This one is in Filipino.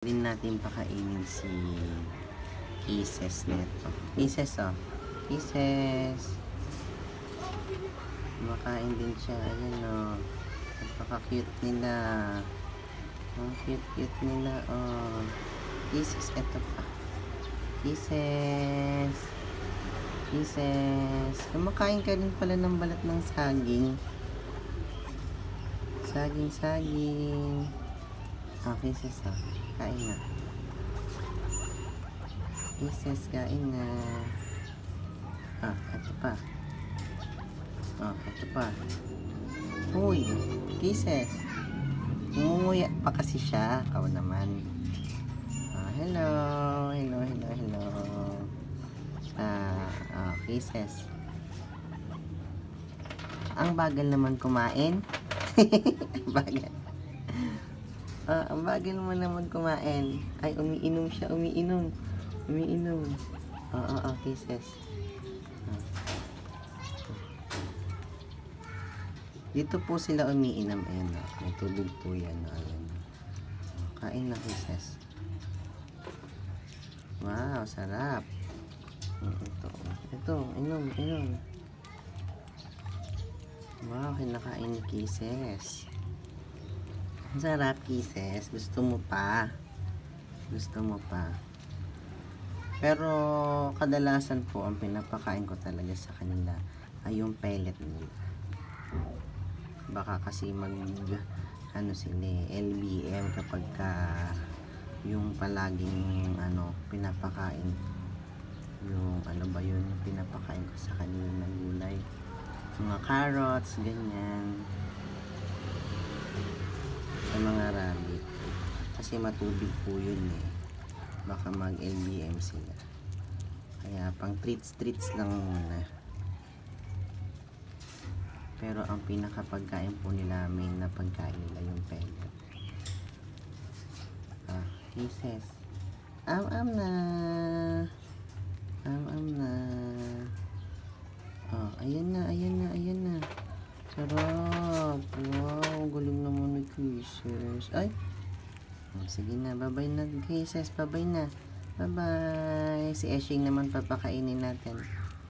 Din natin pakainin si Kisses neto. Kisses, oh. Kisses. Kumakain din siya. Ayan, oh. Napaka-cute nila. Ang cute-cute nila, oh. Kisses, eto pa. Kisses. Kisses. Kumakain ka rin pala ng balat ng saging. Saging. Oh, Kisses, oh. Kain na. Kisses, kain na. Ah, ito pa. Oh, ito pa. Uy, Kisses. Umuya pa kasi siya. Ikaw naman. Ah, hello. Kisses. Ang bagal naman kumain. Bagal. Ang bagal mo naman kumain. Ay, umiinom siya. Umiinom. Kisses. Dito po sila umiinom. Ayan, may tubig po yan. Ayan. Kain na, Kisses. Wow, sarap. Ito, inom. Wow, kinakain ni Kisses. Sarap, Kisses. Gusto mo pa. Pero kadalasan po ang pinapakain ko talaga sa kanila ay yung pellet nila. Baka kasi LBM kapag yung palaging pinapakain yung pinapakain ko sa kanila na gulay, mga carrots, ganyan, sa mga rabbit kasi matubig po yun baka mag LBM sila, kaya pang treats lang muna. Pero ang pinakapagkain po nila, main na pagkain nila yung pellet. Kisses. Am na. Oh, ayan na. Sarap. Wow, galing naman ni Kisses. Ay. Sige na, bye-bye na, Kisses. Bye-bye na. Bye-bye. Si Eshing naman papakainin natin.